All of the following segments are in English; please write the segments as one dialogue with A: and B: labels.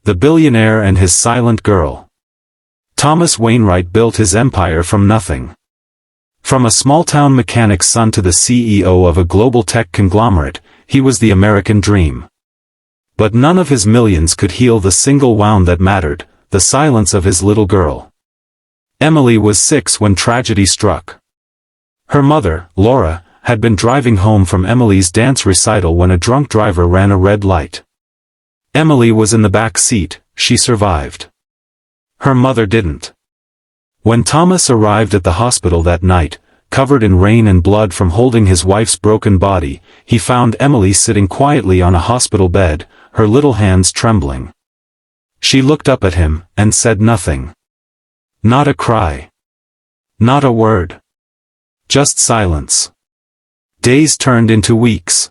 A: The Billionaire and His Silent Girl. Thomas Wainwright built his empire from nothing. From a small-town mechanic's son to the CEO of a global tech conglomerate, he was the American dream. But none of his millions could heal the single wound that mattered, the silence of his little girl. Emily was 6 when tragedy struck. Her mother, Laura, had been driving home from Emily's dance recital when a drunk driver ran a red light. Emily was in the back seat. She survived. Her mother didn't. When Thomas arrived at the hospital that night, covered in rain and blood from holding his wife's broken body, he found Emily sitting quietly on a hospital bed, her little hands trembling. She looked up at him, and said nothing. Not a cry. Not a word. Just silence. Days turned into weeks.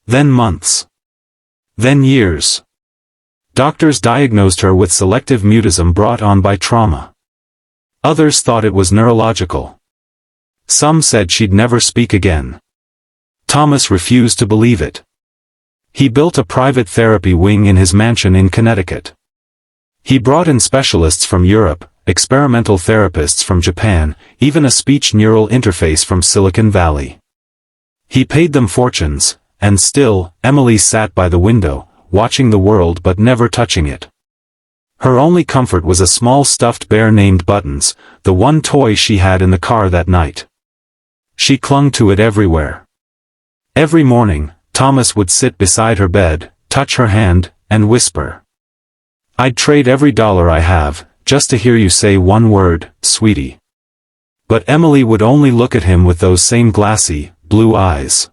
A: Then months. Then years. Doctors diagnosed her with selective mutism brought on by trauma. Others thought it was neurological. Some said she'd never speak again. Thomas refused to believe it. He built a private therapy wing in his mansion in Connecticut. He brought in specialists from Europe, experimental therapists from Japan, even a speech neural interface from Silicon Valley. He paid them fortunes, and still, Emily sat by the window, watching the world but never touching it. Her only comfort was a small stuffed bear named Buttons, the one toy she had in the car that night. She clung to it everywhere. Every morning, Thomas would sit beside her bed, touch her hand, and whisper, "I'd trade every dollar I have, just to hear you say one word, sweetie." But Emily would only look at him with those same glassy, blue eyes.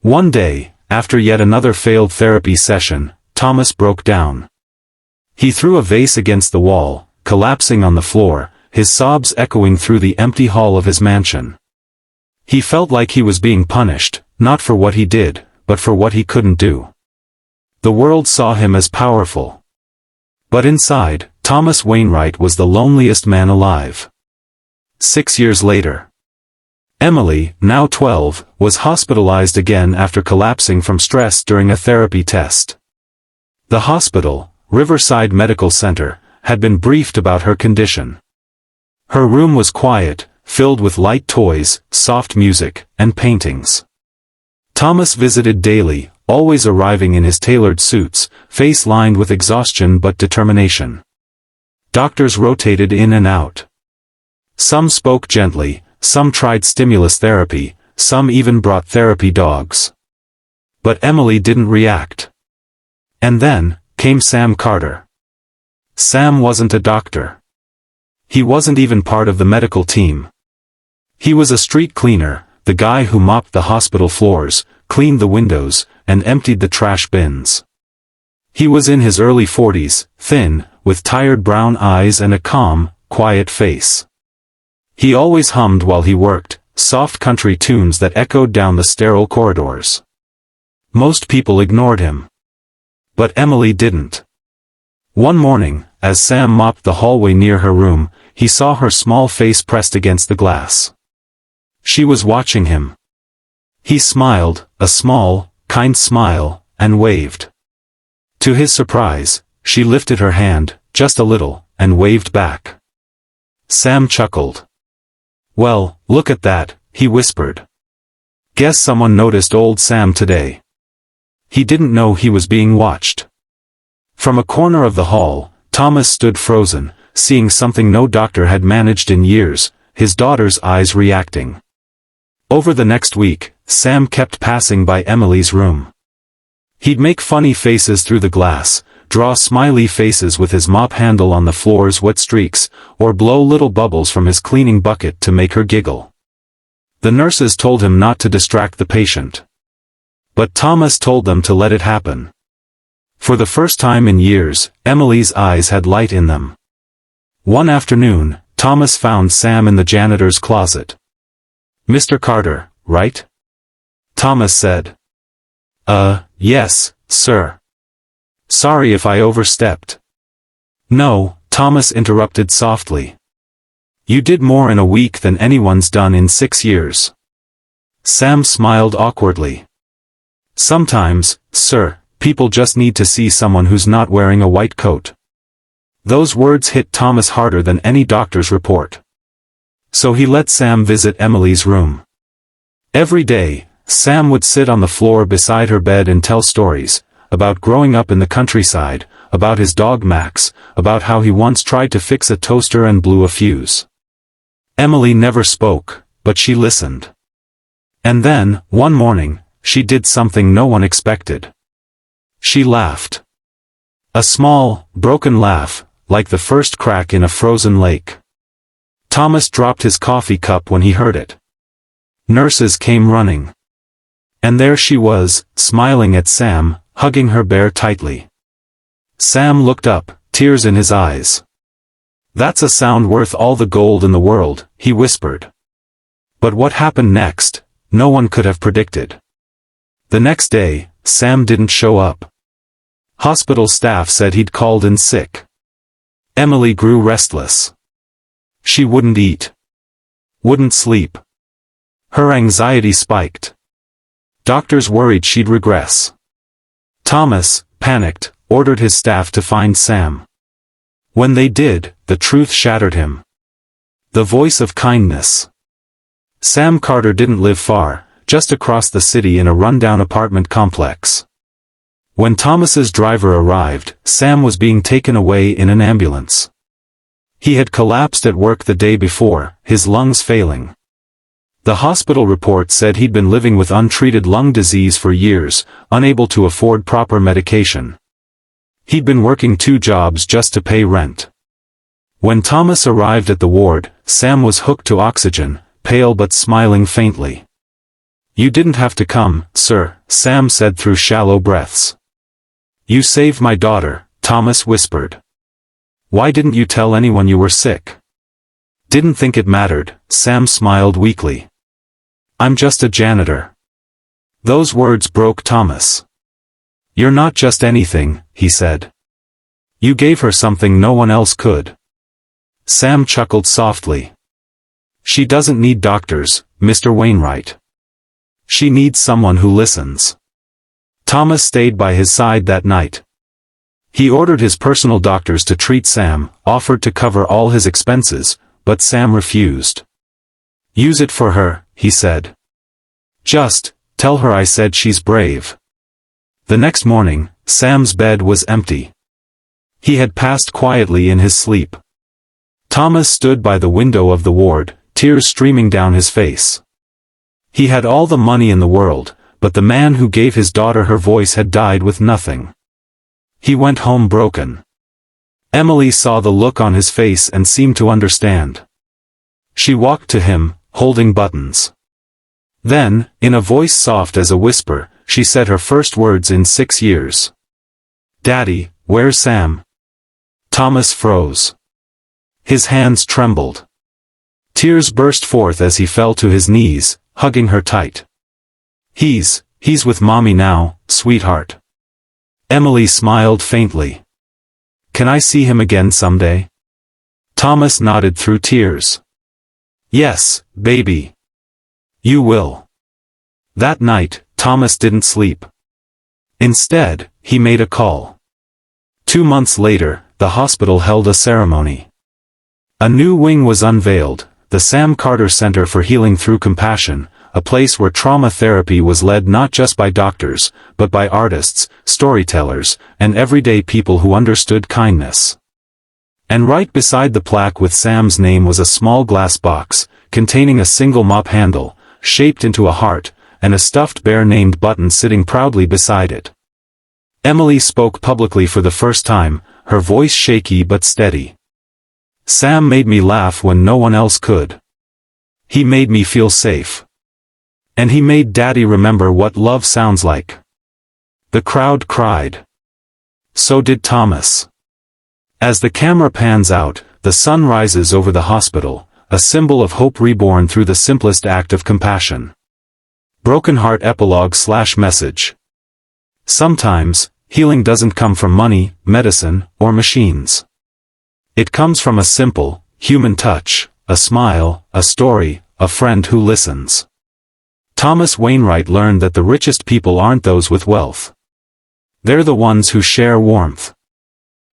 A: One day, after yet another failed therapy session, Thomas broke down. He threw a vase against the wall, collapsing on the floor, his sobs echoing through the empty hall of his mansion. He felt like he was being punished, not for what he did, but for what he couldn't do. The world saw him as powerful. But inside, Thomas Wainwright was the loneliest man alive. 6 years later. Emily, now 12, was hospitalized again after collapsing from stress during a therapy test. The hospital, Riverside Medical Center, had been briefed about her condition. Her room was quiet, filled with light toys, soft music, and paintings. Thomas visited daily, always arriving in his tailored suits, face lined with exhaustion but determination. Doctors rotated in and out. Some spoke gently, some tried stimulus therapy, some even brought therapy dogs. But Emily didn't react. And then, came Sam Carter. Sam wasn't a doctor. He wasn't even part of the medical team. He was a street cleaner, the guy who mopped the hospital floors, cleaned the windows, and emptied the trash bins. He was in his early 40s, thin, with tired brown eyes and a calm, quiet face. He always hummed while he worked, soft country tunes that echoed down the sterile corridors. Most people ignored him. But Emily didn't. One morning, as Sam mopped the hallway near her room, he saw her small face pressed against the glass. She was watching him. He smiled, a small, kind smile, and waved. To his surprise, she lifted her hand, just a little, and waved back. Sam chuckled. "Well, look at that," he whispered. "Guess someone noticed old Sam today." He didn't know he was being watched. From a corner of the hall, Thomas stood frozen, seeing something no doctor had managed in years, his daughter's eyes reacting. Over the next week, Sam kept passing by Emily's room. He'd make funny faces through the glass, draw smiley faces with his mop handle on the floor's wet streaks, or blow little bubbles from his cleaning bucket to make her giggle. The nurses told him not to distract the patient. But Thomas told them to let it happen. For the first time in years, Emily's eyes had light in them. One afternoon, Thomas found Sam in the janitor's closet. "Mr. Carter, right?" Thomas said. Yes, sir. Sorry if I overstepped." "No," Thomas interrupted softly. "You did more in a week than anyone's done in 6 years." Sam smiled awkwardly. "Sometimes, sir, People just need to see someone who's not wearing a white coat. Those words hit Thomas harder than any doctor's report. So he let Sam visit Emily's room. Every day, Sam would sit on the floor beside her bed and tell stories, about growing up in the countryside, about his dog Max, about how he once tried to fix a toaster and blew a fuse. Emily never spoke, but she listened. And then, one morning, she did something no one expected. She laughed. A small, broken laugh, like the first crack in a frozen lake. Thomas dropped his coffee cup when he heard it. Nurses came running. And there she was, smiling at Sam, hugging her bear tightly. Sam looked up, tears in his eyes. "That's a sound worth all the gold in the world," he whispered. But what happened next, no one could have predicted. The next day, Sam didn't show up. Hospital staff said he'd called in sick. Emily grew restless. She wouldn't eat. Wouldn't sleep. Her anxiety spiked. Doctors worried she'd regress. Thomas, panicked, ordered his staff to find Sam. When they did, the truth shattered him. The voice of kindness. Sam Carter didn't live far, just across the city in a rundown apartment complex. When Thomas's driver arrived, Sam was being taken away in an ambulance. He had collapsed at work the day before, his lungs failing. The hospital report said he'd been living with untreated lung disease for years, unable to afford proper medication. He'd been working 2 jobs just to pay rent. When Thomas arrived at the ward, Sam was hooked to oxygen, pale but smiling faintly. "You didn't have to come, sir," Sam said through shallow breaths. "You saved my daughter," Thomas whispered. "Why didn't you tell anyone you were sick?" "Didn't think it mattered," Sam smiled weakly. "I'm just a janitor." Those words broke Thomas. "You're not just anything," he said. "You gave her something no one else could." Sam chuckled softly. "She doesn't need doctors, Mr. Wainwright. She needs someone who listens." Thomas stayed by his side that night. He ordered his personal doctors to treat Sam, offered to cover all his expenses, but Sam refused. "Use it for her," he said. "Just, tell her I said she's brave." The next morning, Sam's bed was empty. He had passed quietly in his sleep. Thomas stood by the window of the ward, tears streaming down his face. He had all the money in the world, but the man who gave his daughter her voice had died with nothing. He went home broken. Emily saw the look on his face and seemed to understand. She walked to him, holding buttons. Then, in a voice soft as a whisper, she said her first words in 6 years. "Daddy, where's Sam?" Thomas froze. His hands trembled. Tears burst forth as he fell to his knees, hugging her tight. He's with Mommy now, sweetheart." Emily smiled faintly. "Can I see him again someday?" Thomas nodded through tears. "Yes, baby. You will." That night, Thomas didn't sleep. Instead, he made a call. 2 months later, the hospital held a ceremony. A new wing was unveiled, the Sam Carter Center for Healing Through Compassion, a place where trauma therapy was led not just by doctors, but by artists, storytellers, and everyday people who understood kindness. And right beside the plaque with Sam's name was a small glass box, containing a single mop handle, shaped into a heart, and a stuffed bear named Button sitting proudly beside it. Emily spoke publicly for the first time, her voice shaky but steady. "Sam made me laugh when no one else could. He made me feel safe. And he made Daddy remember what love sounds like." The crowd cried. So did Thomas. As the camera pans out, the sun rises over the hospital, a symbol of hope reborn through the simplest act of compassion. Broken Heart Epilogue/Message. Sometimes, healing doesn't come from money, medicine, or machines. It comes from a simple, human touch, a smile, a story, a friend who listens. Thomas Wainwright learned that the richest people aren't those with wealth. They're the ones who share warmth.